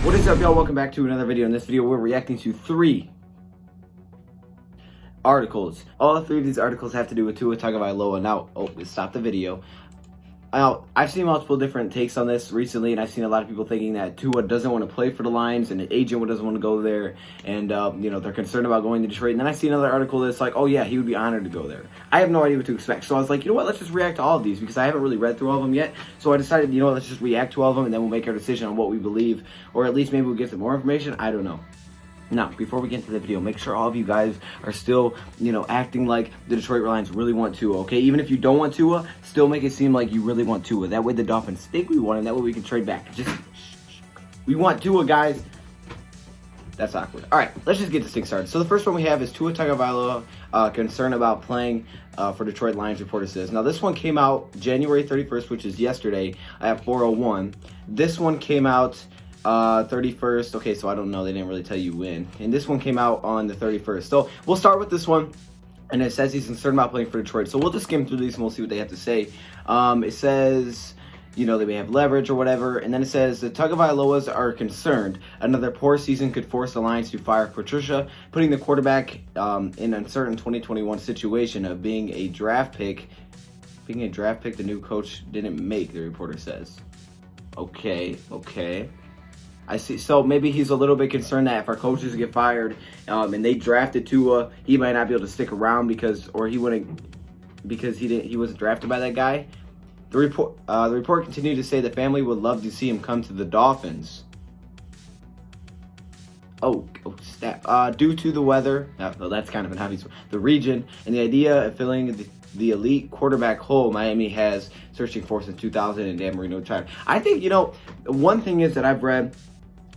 What is up, y'all? Welcome back to another video. In this video, we're reacting to 3 articles. All 3 of these articles have to do with Tua Tagovailoa. Now, stop the video. Now, I've seen multiple different takes on this recently, and I've seen a lot of people thinking that Tua doesn't want to play for the Lions, and an agent doesn't want to go there, and they're concerned about going to Detroit. And then I see another article that's like, oh yeah, he would be honored to go there. I have no idea what to expect, so I was like, you know what, let's just react to all of these, because I haven't really read through all of them yet. So I decided, you know what, let's just react to all of them, and then we'll make our decision on what we believe, or at least maybe we'll get some more information. I don't know. Now, before we get into the video, make sure all of you guys are still, acting like the Detroit Lions really want Tua, okay? Even if you don't want Tua, still make it seem like you really want Tua. That way the Dolphins think we want him. That way we can trade back. We want Tua, guys. That's awkward. All right, let's just get this thing started. So the first one we have is Tua Tagovailoa, concern about playing for Detroit Lions, reporter says. Now, this one came out January 31st, which is yesterday at 4:01. This one came out 31st. Okay, so I don't know. They didn't really tell you when. And this one came out on the 31st. So we'll start with this one. And it says he's concerned about playing for Detroit. So we'll just skim through these and we'll see what they have to say. It says, they may have leverage or whatever. And then it says the Tagovailoas are concerned. Another poor season could force the Lions to fire Patricia, putting the quarterback in an uncertain 2021 situation of being a draft pick. Being a draft pick the new coach didn't make, the reporter says. Okay. I see. So maybe he's a little bit concerned that if our coaches get fired and they drafted Tua, he might not be able to stick around because he wasn't drafted by that guy. The report continued to say the family would love to see him come to the Dolphins. Snap. Due to the weather, that's kind of an obvious one, the region, and the idea of filling the elite quarterback hole Miami has searching for since 2000 and Dan Marino tried. I think, one thing is that I've read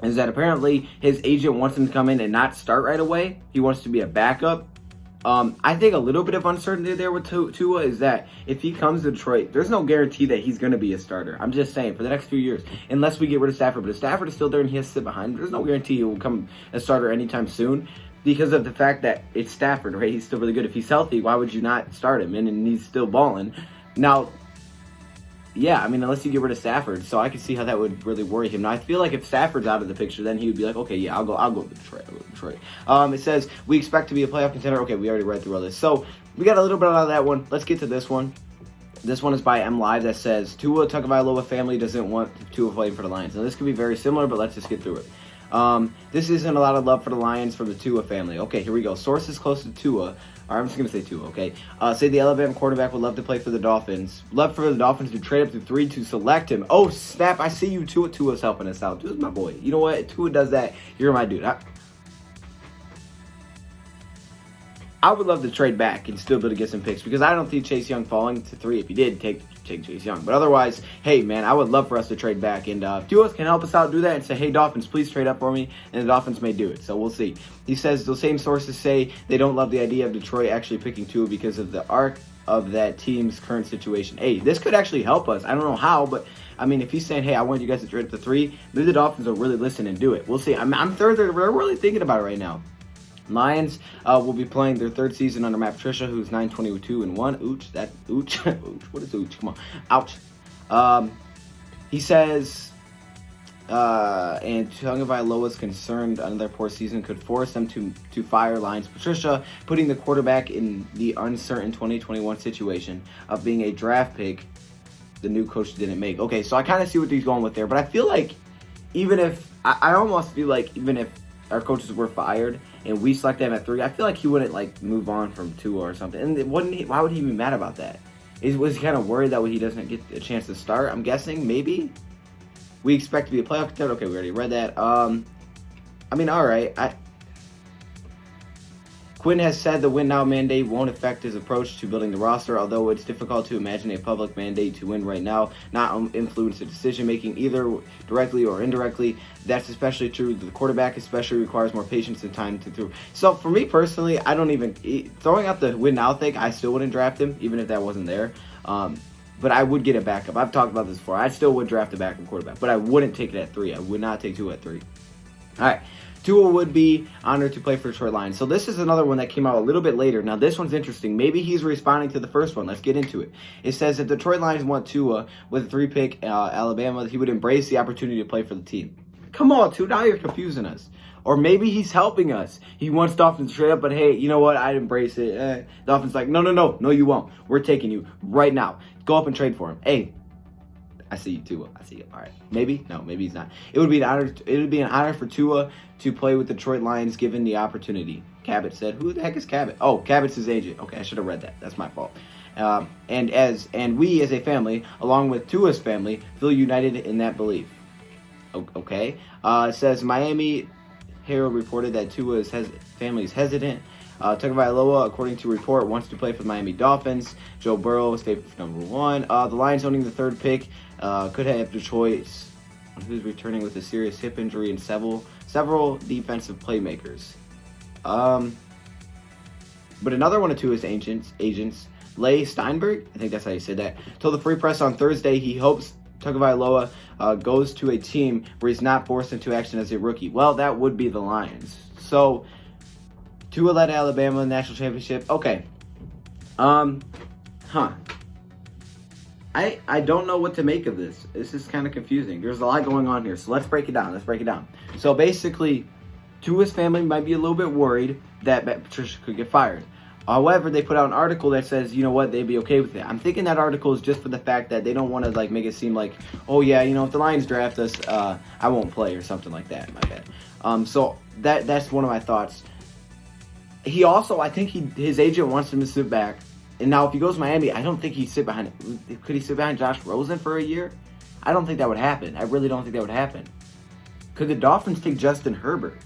is that apparently his agent wants him to come in and not start right away. He wants to be a backup. I think a little bit of uncertainty there with Tua is that if he comes to Detroit, there's no guarantee that he's going to be a starter. I'm just saying, for the next few years, unless we get rid of Stafford. But if Stafford is still there and he has to sit behind him, there's no guarantee he will become a starter anytime soon because of the fact that it's Stafford, right? He's still really good. If he's healthy, why would you not start him? And he's still balling. Now, yeah, unless you get rid of Stafford, so I can see how that would really worry him. Now, I feel like if Stafford's out of the picture, then he would be like, okay, yeah, I'll go to Detroit. It says, we expect to be a playoff contender. Okay, we already read through all this. So, we got a little bit out of that one. Let's get to this one. This one is by M Live that says, Tua Tagovailoa family doesn't want Tua playing for the Lions. Now, this could be very similar, but let's just get through it. This isn't a lot of love for the Lions from the Tua family. Okay, here we go. Sources close to Tua, or I'm just going to say Tua, okay? Say the Alabama quarterback would love to play for the Dolphins. Love for the Dolphins to trade up to 3 to select him. Oh, snap. I see you, Tua. Tua's helping us out. Tua's my boy. You know what? If Tua does that, you're my dude. I would love to trade back and still be able to get some picks because I don't see Chase Young falling to 3. If he did, take Chase Young. But otherwise, hey, man, I would love for us to trade back. And if Tua can help us out, do that and say, hey, Dolphins, please trade up for me. And the Dolphins may do it. So we'll see. He says those same sources say they don't love the idea of Detroit actually picking Tua because of the arc of that team's current situation. Hey, this could actually help us. I don't know how, but if he's saying, hey, I want you guys to trade up to 3, maybe the Dolphins will really listen and do it. We'll see. We're really thinking about it right now. Lions will be playing their 3rd season under Matt Patricia, who's 9-22-1. Ooch. What is ooch? Come on. Ouch. He says, and Tagovailoa's concerned another poor season could force them to fire Lions Patricia, putting the quarterback in the uncertain 2021 situation of being a draft pick the new coach didn't make. Okay, so I kind of see what he's going with there, but I feel like I almost feel like even if our coaches were fired and we select them at 3, I feel like he wouldn't move on from Tua or something. And why would he be mad about that? Was he kind of worried that he doesn't get a chance to start? I'm guessing maybe. We expect to be a playoff contender. Okay, we already read that. All right. Quinn has said the win now mandate won't affect his approach to building the roster, although it's difficult to imagine a public mandate to win right now not influence the decision making either directly or indirectly. That's especially true. The quarterback especially requires more patience and time to throw. So for me personally, I don't even throwing out the win now thing. I still wouldn't draft him even if that wasn't there. But I would get a backup. I've talked about this before. I still would draft a backup quarterback, but I wouldn't take it at 3. I would not take Tua at 3. All right. Tua would be honored to play for Detroit Lions. So this is another one that came out a little bit later. Now this one's interesting. Maybe he's responding to the first one. Let's get into it. It says if Detroit Lions want Tua with a 3-pick Alabama, he would embrace the opportunity to play for the team. Come on, Tua, now you're confusing us. Or maybe he's helping us. He wants Dolphins to trade up, but hey, you know what? I'd embrace it. Dolphins like, no, you won't. We're taking you right now. Go up and trade for him. Hey, I see you, Tua. I see you. All right. Maybe? No, maybe he's not. It would be an honor. It would be an honor for Tua to play with the Detroit Lions given the opportunity. Cabot said, "Who the heck is Cabot?" Oh, Cabot's his agent. Okay, I should have read that. That's my fault. And we as a family, along with Tua's family, feel united in that belief. Okay. It says Miami Herald reported that Tua's family is hesitant. Tagovailoa, according to report, wants to play for the Miami Dolphins. Joe Burrow is favored for number 1. The Lions owning the 3rd pick could have the choice on who's returning with a serious hip injury and several defensive playmakers. But another one of Tua's agents, Leigh Steinberg, I think that's how you said that, told the Free Press on Thursday he hopes Tagovailoa goes to a team where he's not forced into action as a rookie. Well, that would be the Lions. So, Tua led Alabama in the national championship. Okay. I don't know what to make of this. This is kind of confusing. There's a lot going on here. So let's break it down. So basically, Tua's family might be a little bit worried that Patricia could get fired. However, they put out an article that says, you know what, they'd be okay with it. I'm thinking that article is just for the fact that they don't want to like make it seem like, oh yeah, you know, if the Lions draft us, I won't play or something like that. My bad. So that's one of my thoughts. He also, I think his agent wants him to sit back. And now if he goes to Miami, I don't think he'd sit behind. Could he sit behind Josh Rosen for a year? I don't think that would happen. I really don't think that would happen. Could the Dolphins take Justin Herbert?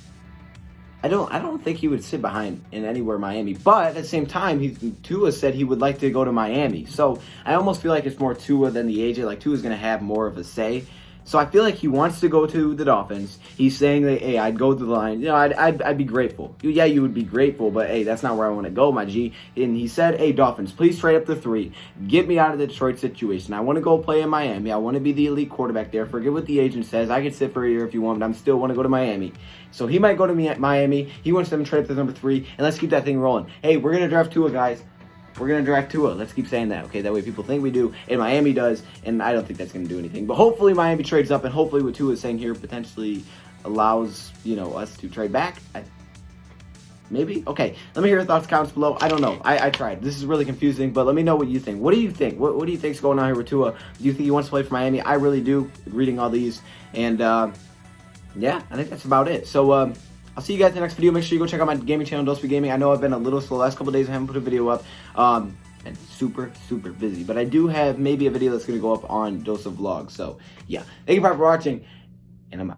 I don't think he would sit behind in anywhere Miami. But at the same time, Tua said he would like to go to Miami. So I almost feel like it's more Tua than the agent. Like Tua's going to have more of a say. So I feel like he wants to go to the Dolphins. He's saying that, hey, I'd go to the Lions. You know, I'd be grateful. Yeah, you would be grateful, but hey, that's not where I want to go, my G. And he said, hey, Dolphins, please trade up to 3. Get me out of the Detroit situation. I want to go play in Miami. I want to be the elite quarterback there. Forget what the agent says. I can sit for a year if you want, but I still want to go to Miami. So he might go to Miami. He wants them to trade up to number 3, and let's keep that thing rolling. Hey, we're going to draft Tua, guys. We're going to draft Tua. Let's keep saying that, okay? That way people think we do, and Miami does, and I don't think that's going to do anything. But hopefully Miami trades up, and hopefully what Tua is saying here potentially allows, you know, us to trade back. Maybe? Okay. Let me hear your thoughts, comments below. I don't know. I tried. This is really confusing, but let me know what you think. What do you think? What do you think's going on here with Tua? Do you think he wants to play for Miami? I really do, reading all these. And, yeah, I think that's about it. So, I'll see you guys in the next video. Make sure you go check out my gaming channel, DoseOfDion Gaming. I know I've been a little slow the last couple days. I haven't put a video up. And super busy. But I do have maybe a video that's going to go up on DoseOfVlog. So, yeah. Thank you for watching, and I'm out.